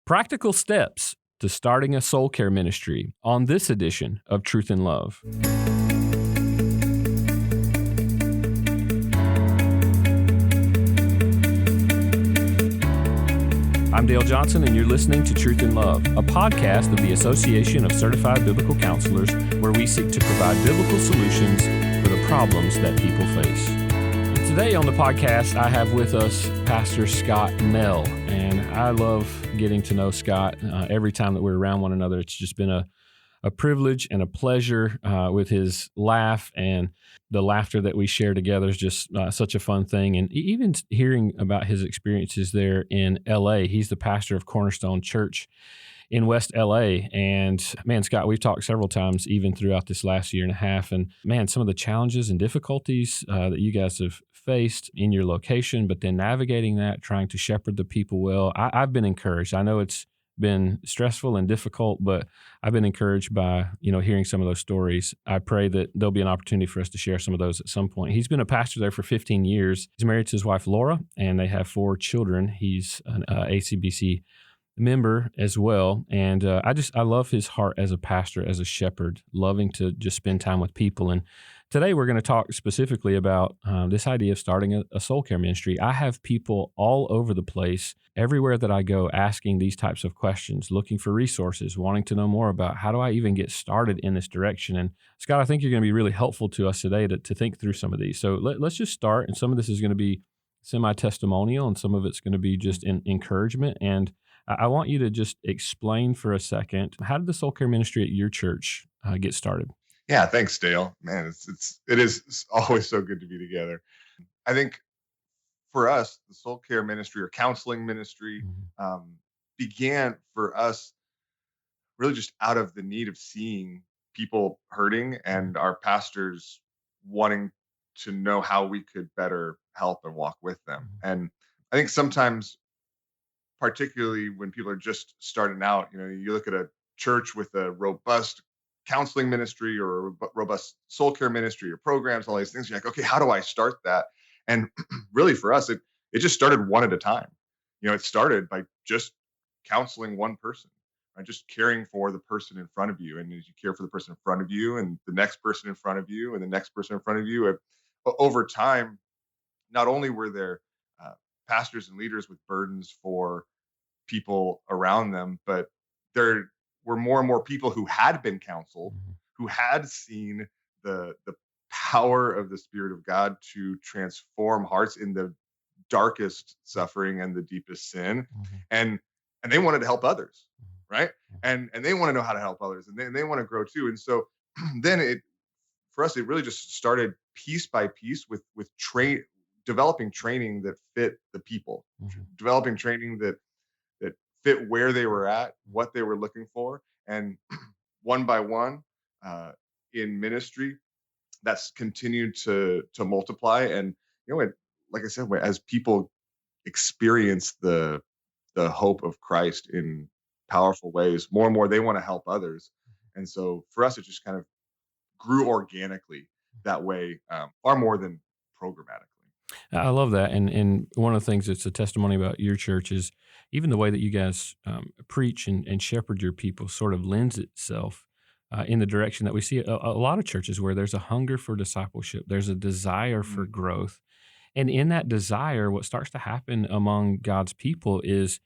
Practical steps to starting a soul care ministry on this edition of Truth and Love. I'm Dale Johnson, and you're listening to Truth and Love, a podcast of the Association of Certified Biblical Counselors, where we seek to provide biblical solutions for the problems that people face. Today on the podcast, I have with us Pastor Scott Mell, and I love getting to know Scott. Every time that we're around one another, it's just been a privilege and a pleasure with his laugh, and the laughter that we share together is just such a fun thing. And even hearing about his experiences there in L.A., he's the pastor of Cornerstone Church in West L.A. And man, Scott, we've talked several times even throughout this last year and a half. And man, some of the challenges and difficulties that you guys have faced in your location, but then navigating that, trying to shepherd the people well. I've been encouraged. I know it's been stressful and difficult, but I've been encouraged by, hearing some of those stories. I pray that there'll be an opportunity for us to share some of those at some point. He's been a pastor there for 15 years. He's married to his wife, Laura, and they have 4 children. He's an ACBC member as well. And I love his heart as a pastor, as a shepherd, loving to just spend time with people. And today we're going to talk specifically about this idea of starting a soul care ministry. I have people all over the place, everywhere that I go, asking these types of questions, looking for resources, wanting to know more about how do I even get started in this direction. And Scott, I think you're going to be really helpful to us today to think through some of these. So let's just start. And some of this is going to be semi-testimonial, and some of it's going to be just encouragement. And I want you to just explain for a second, how did the soul care ministry at your church get started? Yeah, thanks, Dale. Man, it is always so good to be together. I think for us, the soul care ministry or counseling ministry began for us really just out of the need of seeing people hurting and our pastors wanting to know how we could better help and walk with them. And I think sometimes, particularly when people are just starting out, you look at a church with a robust counseling ministry or a robust soul care ministry or programs, all these things. You're like, okay, how do I start that? And really for us, it just started one at a time. It started by just counseling one person, right? Just caring for the person in front of you. And as you care for the person in front of you and the next person in front of you and the next person in front of you, over time, not only were there pastors and leaders with burdens for people around them, but there were more and more people who had been counseled, who had seen the power of the Spirit of God to transform hearts in the darkest suffering and the deepest sin, and they wanted to help others, right? And they want to know how to help others, and they want to grow too. And so then for us, it really just started piece by piece with developing training that fit the people, developing training that fit where they were at, what they were looking for. And one by one, in ministry, that's continued to multiply. And, like I said, as people experience the hope of Christ in powerful ways, more and more they want to help others. And so for us, it just kind of grew organically that way, far more than programmatically. I love that. And one of the things that's a testimony about your church is even the way that you guys preach and shepherd your people sort of lends itself in the direction that we see a lot of churches where there's a hunger for discipleship. There's a desire for growth. And in that desire, what starts to happen among God's people is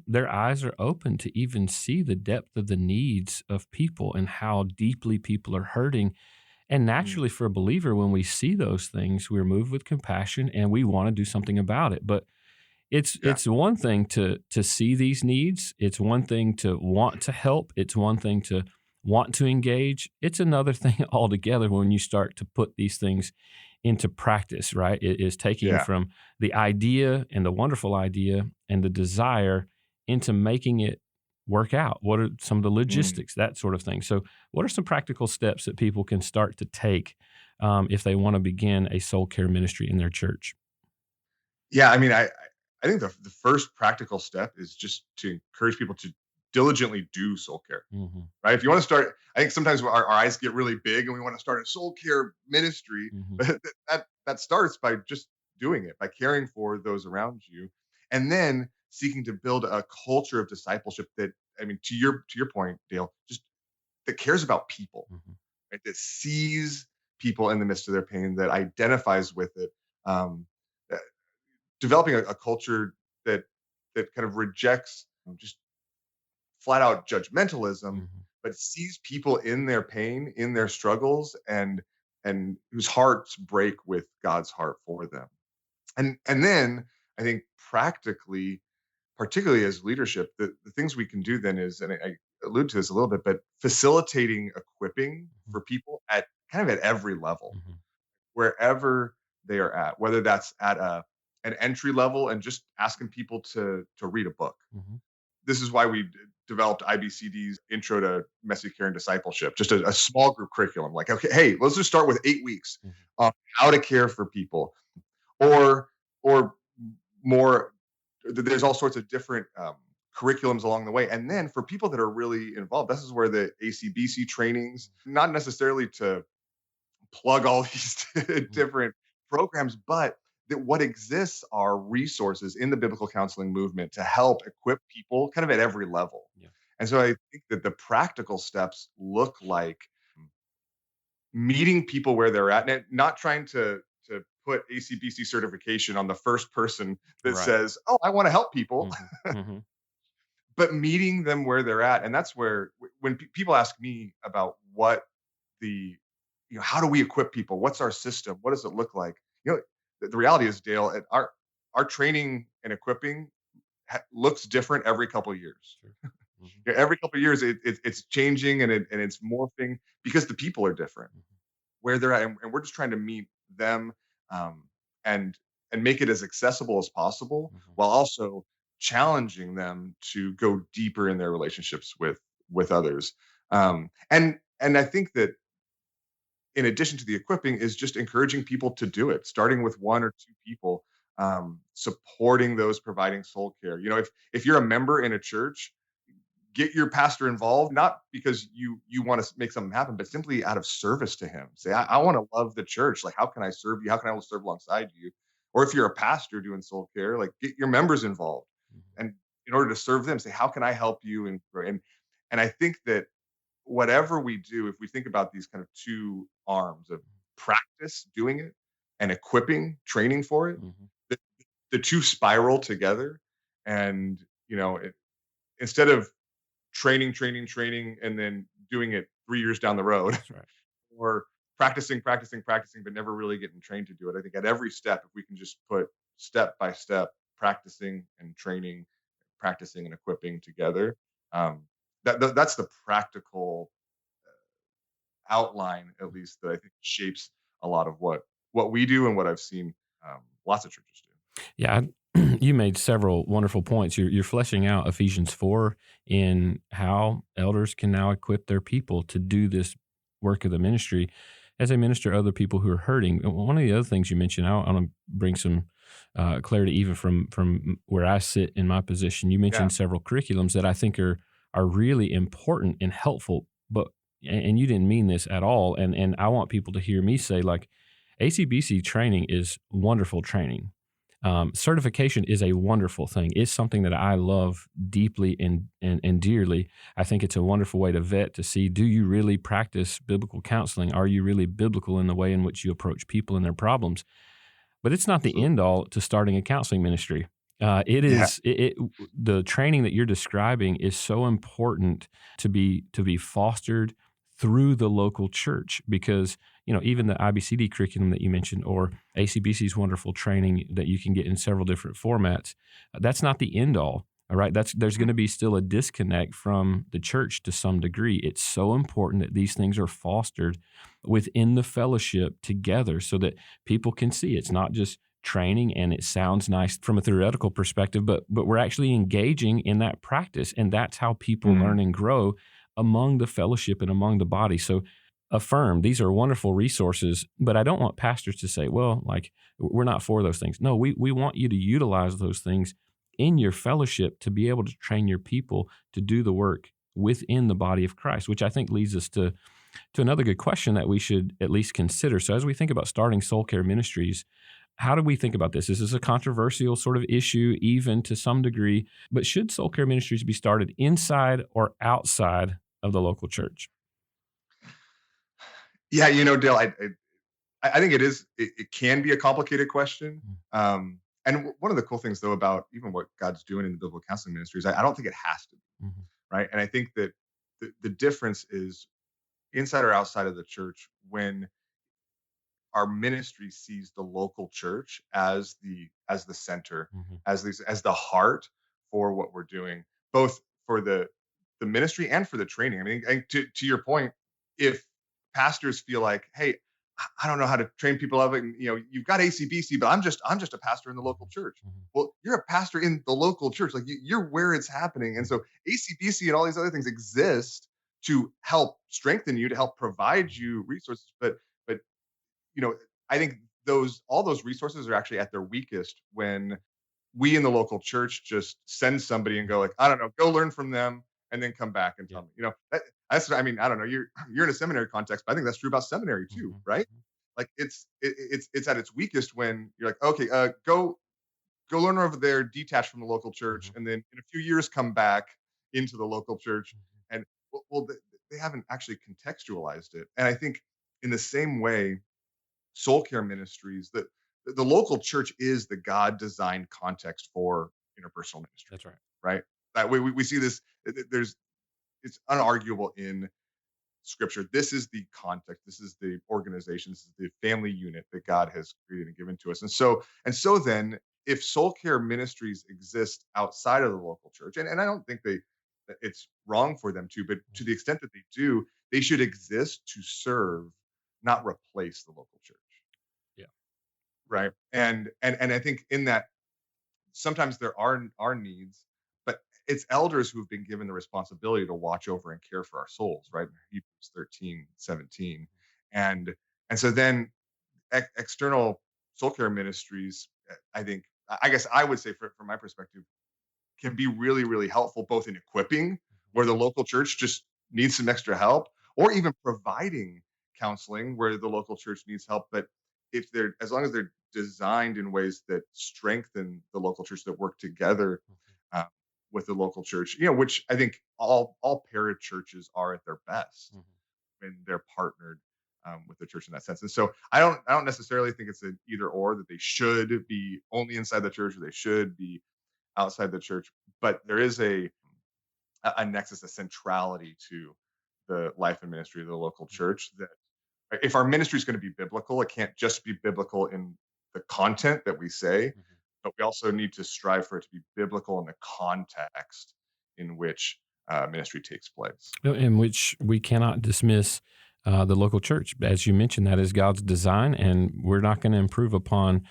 their eyes are open to even see the depth of the needs of people and how deeply people are hurting. And naturally, for a believer, when we see those things, we're moved with compassion and we want to do something about it. But it's one thing to see these needs. It's one thing to want to help. It's one thing to want to engage. It's another thing altogether when you start to put these things into practice, right? It is taking from the idea and the wonderful idea and the desire into making it work out. What are some of the logistics, that sort of thing? So what are some practical steps that people can start to take if they want to begin a soul care ministry in their church? Yeah, I mean, I think the first practical step is just to encourage people to diligently do soul care, right? If you want to start, I think sometimes our eyes get really big and we want to start a soul care ministry, but that starts by just doing it, by caring for those around you. And then seeking to build a culture of discipleship that, I mean, to your point, Dale, just that cares about people, right? That sees people in the midst of their pain, that identifies with it. Um, uh, Developing a culture that kind of rejects just flat out judgmentalism, but sees people in their pain, in their struggles, and whose hearts break with God's heart for them. And then I think practically, particularly as leadership, the things we can do then is, and I allude to this a little bit, but facilitating equipping for people at kind of at every level, wherever they are at, whether that's at an entry level and just asking people to read a book. This is why we developed IBCD's Intro to Messy Care and Discipleship, just a small group curriculum. Like, okay, hey, let's just start with 8 weeks on how to care for people, or more. There's all sorts of different curriculums along the way. And then for people that are really involved, this is where the ACBC trainings, not necessarily to plug all these different programs, but that what exists are resources in the biblical counseling movement to help equip people kind of at every level. Yeah. And so I think that the practical steps look like meeting people where they're at, and not trying to put ACBC certification on the first person that Right. says, "Oh, I want to help people," Mm-hmm. but meeting them where they're at. And that's where when people ask me about what the how do we equip people, what's our system, what does it look like, the reality is, Dale, our training and equipping looks different every couple of years. Sure. Every couple of years it's changing, and it's morphing because the people are different where they're at, and we're just trying to meet them, um, and make it as accessible as possible, while also challenging them to go deeper in their relationships with others. And I think that in addition to the equipping is just encouraging people to do it, starting with one or two people, supporting those providing soul care. If you're a member in a church, get your pastor involved, not because you want to make something happen, but simply out of service to him. Say, I want to love the church. Like, how can I serve you? How can I serve alongside you? Or if you're a pastor doing soul care, like, get your members involved, and in order to serve them, say, how can I help you? And I think that whatever we do, if we think about these kind of two arms of practice doing it and equipping, training for it, the, the two spiral together. And instead of training, and then doing it 3 years down the road, That's right. or practicing, but never really getting trained to do it. I think at every step, if we can just put step by step, practicing and training, practicing and equipping together, that's the practical outline, at least, that I think shapes a lot of what we do and what I've seen lots of churches do. Yeah, you made several wonderful points. You're fleshing out Ephesians 4 in how elders can now equip their people to do this work of the ministry as they minister to other people who are hurting. One of the other things you mentioned, I want to bring some clarity even from where I sit in my position. You mentioned several curriculums that I think are really important and helpful, and you didn't mean this at all. And I want people to hear me say, like, ACBC training is wonderful training. Certification is a wonderful thing. It's something that I love deeply and dearly. I think it's a wonderful way to vet, to see, do you really practice biblical counseling? Are you really biblical in the way in which you approach people and their problems? But it's not the end all to starting a counseling ministry. The training that you're describing is so important to be fostered through the local church, because even the IBCD curriculum that you mentioned, or ACBC's wonderful training that you can get in several different formats, that's not the end all. All right, there's going to be still a disconnect from the church to some degree. It's so important that these things are fostered within the fellowship together, so that people can see it's not just training and it sounds nice from a theoretical perspective, but we're actually engaging in that practice, and that's how people learn and grow among the fellowship and among the body. So affirm, these are wonderful resources, but I don't want pastors to say, well, like, we're not for those things. No, we want you to utilize those things in your fellowship to be able to train your people to do the work within the body of Christ, which I think leads us to another good question that we should at least consider. So as we think about starting soul care ministries, How do we think about this? This is a controversial sort of issue, even to some degree, but should soul care ministries be started inside or outside of the local church? Yeah, Dale, I think it can be a complicated question. And one of the cool things, though, about even what God's doing in the biblical counseling ministry is I don't think it has to be, Mm-hmm. right? And I think that the difference is inside or outside of the church when our ministry sees the local church as the center, Mm-hmm. as the heart for what we're doing, both for the ministry and for the training. I mean, and to your point, if pastors feel like, hey, I don't know how to train people up, and you've got ACBC, but I'm just a pastor in the local church. Mm-hmm. Well, you're a pastor in the local church, like you're where it's happening, and so ACBC and all these other things exist to help strengthen you, to help provide you resources, but you know, I think all those resources are actually at their weakest when we in the local church just send somebody and go like, I don't know, go learn from them and then come back and Yeah. tell me. That's I mean, I don't know. You're in a seminary context, but I think that's true about seminary too, Mm-hmm. right? Like it's at its weakest when you're like, okay, go learn over there, detach from the local church, Mm-hmm. and then in a few years come back into the local church, and well, they haven't actually contextualized it. And I think in the same way soul care ministries, that the local church is the God designed context for interpersonal ministry, That's right. right? That way we see this. There's It's unarguable in Scripture. This is the context. This is the organization. This is the family unit that God has created and given to us. And so then, if soul care ministries exist outside of the local church, and I don't think that it's wrong for them to, but to the extent that they do, they should exist to serve, not replace the local church, Yeah. right? And I think in that sometimes there are needs, but it's elders who've been given the responsibility to watch over and care for our souls, right? Hebrews 13:17. And so then external soul care ministries, I think, I guess I would say from my perspective, can be really, really helpful both in equipping where the local church just needs some extra help, or even providing counseling where the local church needs help. But if they're as long as they're designed in ways that strengthen the local church, that work together uh, with the local church, which I think all para churches are at their best Mm-hmm. when they're partnered with the church in that sense. And so I don't necessarily think it's an either or, that they should be only inside the church or they should be outside the church, but there is a nexus, a centrality to the life and ministry of the local church, that if our ministry is going to be biblical, it can't just be biblical in the content that we say, Mm-hmm. but we also need to strive for it to be biblical in the context in which ministry takes place. In which we cannot dismiss the local church, as you mentioned. That is God's design, and we're not going to improve upon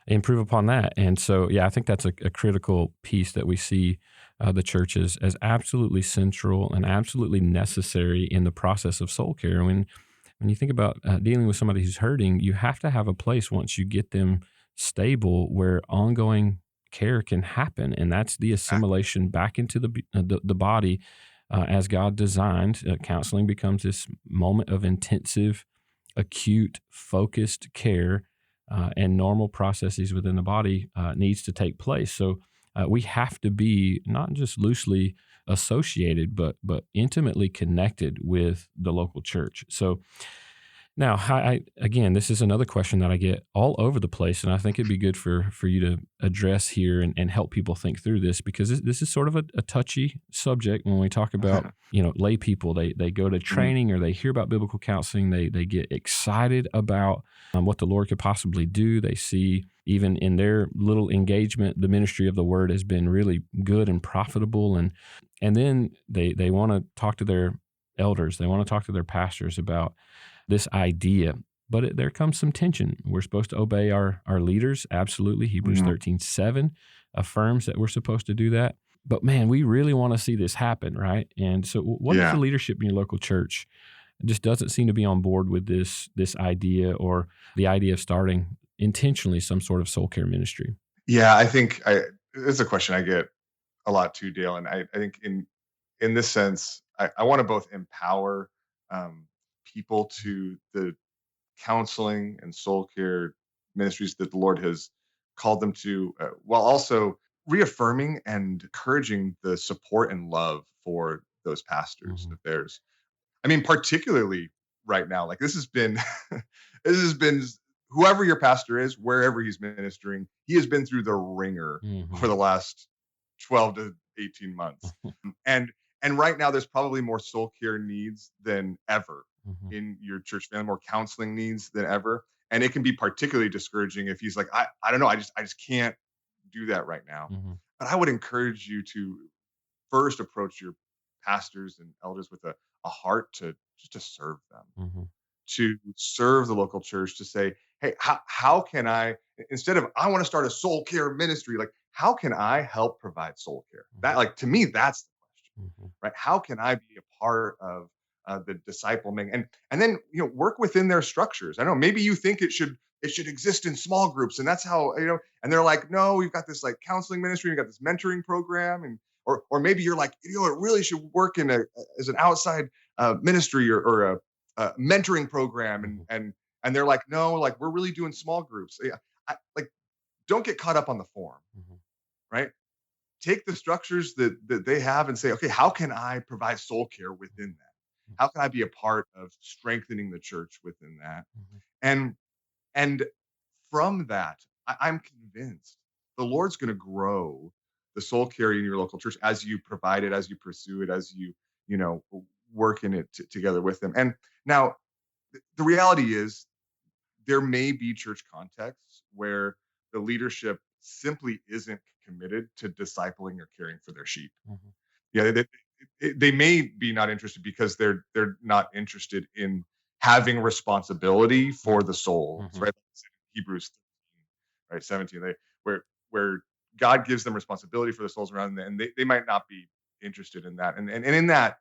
that. And so, yeah, I think that's a critical piece that we see the church as absolutely central and absolutely necessary in the process of soul care. When you think about dealing with somebody who's hurting, you have to have a place once you get them stable where ongoing care can happen, and that's the assimilation back into the body as God designed. Counseling becomes this moment of intensive, acute, focused care, and normal processes within the body needs to take place. So we have to be not just loosely associated, but intimately connected with the local church. So now, again, this is another question that I get all over the place, and I think it'd be good for you to address here and help people think through this, because this is sort of a touchy subject when we talk about lay people. They go to Mhm. training or they hear about biblical counseling, they get excited about what the Lord could possibly do. They see even in their little engagement, the ministry of the Word has been really good and profitable, and then they want to talk to their elders, they want to talk to their pastors about this idea. But there comes some tension. We're supposed to obey our leaders. Absolutely. Hebrews Mhm. 13:7 affirms that we're supposed to do that. But man, we really want to see this happen, right? And so what if the Yeah. leadership in your local church just doesn't seem to be on board with this idea, or the idea of starting intentionally some sort of soul care ministry? Yeah. I think it's a question I get a lot too, Dale. And I think in this sense, I want to both empower um, people to the counseling and soul care ministries that the Lord has called them to, while also reaffirming and encouraging the support and love for those pastors of theirs. I mean, particularly right now, like this has been, this has been whoever your pastor is, wherever he's ministering, he has been through the ringer for the last 12 to 18 months. And right now there's probably more soul care needs than ever in your church family, more counseling needs than ever. And it can be particularly discouraging if he's like, I don't know, I just can't do that right now. But I would encourage you to first approach your pastors and elders with a heart to just to serve them, to serve the local church, to say, hey, how can I, instead of I want to start a soul care ministry, like how can I help provide soul care? That, like, to me, that's the question, right? How can I be a part of the discipling, and then work within their structures? I know maybe you think it should exist in small groups, and that's how and they're like, no, we've got this like counseling ministry, we've got this mentoring program, and or maybe you're like, it really should work in as an outside ministry or a mentoring program, and they're like, no, like we're really doing small groups. Yeah, like don't get caught up on the form, right? Take the structures that they have and say, okay, how can I provide soul care within that? How can I be a part of strengthening the church within that? And from that, I'm convinced the Lord's going to grow the soul care in your local church as you provide it, as you pursue it, as you work in it together with them. And now, the reality is, there may be church contexts where the leadership simply isn't committed to discipling or caring for their sheep. Yeah, they may be not interested because they're not interested in having responsibility for the souls, right? Hebrews 13, right, 17, where God gives them responsibility for the souls around them, and they might not be interested in that. And in that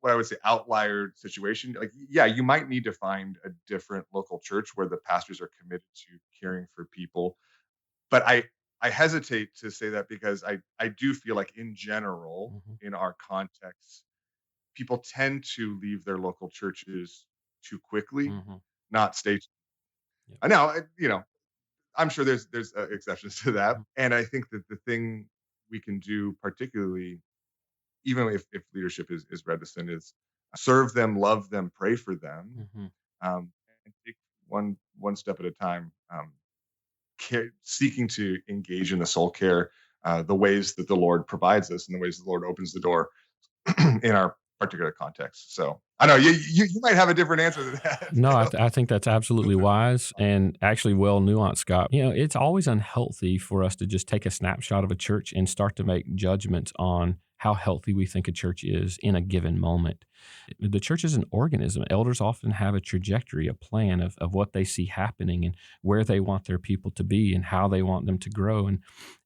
what I would say outlier situation, like, yeah, you might need to find a different local church where the pastors are committed to caring for people. But I hesitate to say that because I do feel like in general, in our context, people tend to leave their local churches too quickly, not stay. I know, I'm sure there's exceptions to that. And I think that the thing we can do, particularly even if leadership is reticent, is serve them, love them, pray for them, and take one step at a time, seeking to engage in the soul care, the ways that the Lord provides us and the ways the Lord opens the door in our particular context. So I know you might have a different answer to that. No, I think that's absolutely wise and actually well nuanced, Scott. It's always unhealthy for us to just take a snapshot of a church and start to make judgments on how healthy we think a church is in a given moment. The church is an organism. Elders often have a trajectory, a plan of what they see happening and where they want their people to be and how they want them to grow.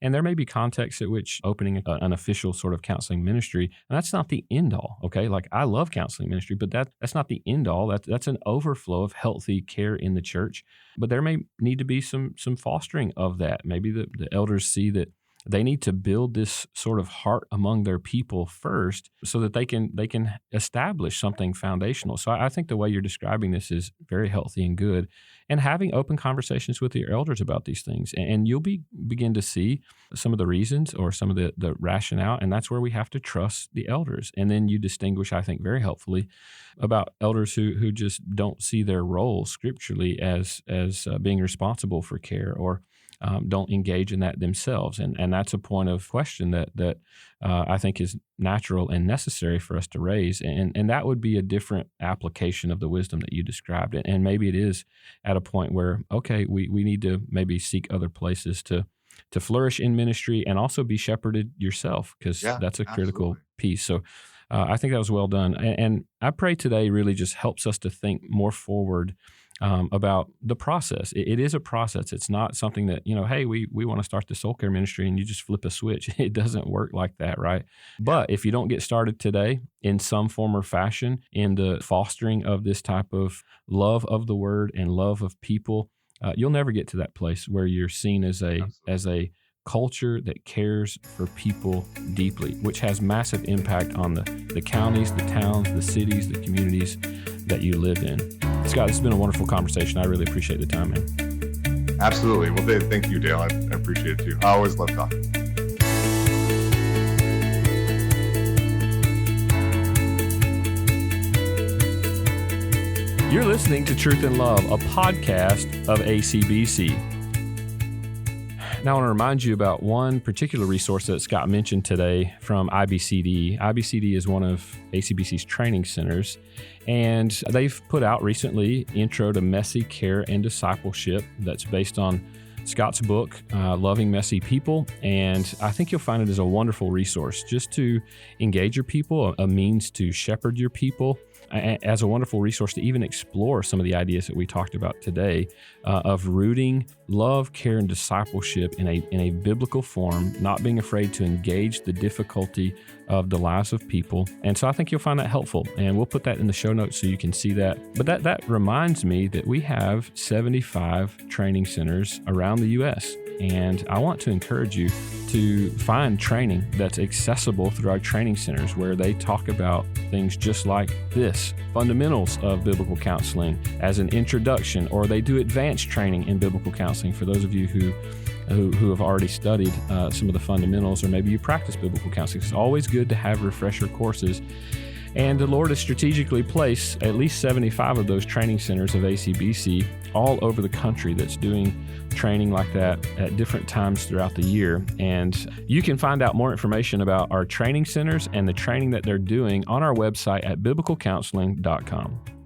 And there may be contexts at which opening an official sort of counseling ministry, and that's not the end all, okay? Like, I love counseling ministry, but that's not the end all. That's an overflow of healthy care in the church. But there may need to be some fostering of that. Maybe the elders see that they need to build this sort of heart among their people first so that they can establish something foundational. So I think the way you're describing this is very healthy and good, and having open conversations with your elders about these things. And you'll begin to see some of the reasons or some of the rationale, and that's where we have to trust the elders. And then you distinguish, I think, very helpfully about elders who just don't see their role scripturally as being responsible for care or don't engage in that themselves. And that's a point of question that I think is natural and necessary for us to raise. And that would be a different application of the wisdom that you described. And maybe it is at a point where, okay, we need to maybe seek other places to flourish in ministry and also be shepherded yourself, because that's a critical piece. So I think that was well done. And I pray today really just helps us to think more forward about the process. It is a process. It's not something that, hey, we want to start the soul care ministry and you just flip a switch. It doesn't work like that, right? But if you don't get started today in some form or fashion in the fostering of this type of love of the word and love of people, you'll never get to that place where you're seen as a culture that cares for people deeply, which has massive impact on the counties, the towns, the cities, the communities that you live in. Scott, this has been a wonderful conversation. I really appreciate the time, man. Absolutely. Well, thank you, Dale. I appreciate it too. I always love talking. You're listening to Truth and Love, a podcast of ACBC. Now, I want to remind you about one particular resource that Scott mentioned today from IBCD. IBCD is one of ACBC's training centers, and they've put out recently Intro to Messy Care and Discipleship that's based on Scott's book, Loving Messy People, and I think you'll find it as a wonderful resource just to engage your people, a means to shepherd your people, as a wonderful resource to even explore some of the ideas that we talked about today of rooting love, care, and discipleship in a biblical form, not being afraid to engage the difficulty of the lives of people. And so I think you'll find that helpful, and we'll put that in the show notes so you can see that. But that reminds me that we have 75 training centers around the U.S., and I want to encourage you to find training that's accessible through our training centers where they talk about things just like this, fundamentals of biblical counseling as an introduction, or they do advanced training in biblical counseling for those of you who have already studied some of the fundamentals, or maybe you practice biblical counseling. It's always good to have refresher courses. And the Lord has strategically placed at least 75 of those training centers of ACBC all over the country that's doing training like that at different times throughout the year. And you can find out more information about our training centers and the training that they're doing on our website at biblicalcounseling.com.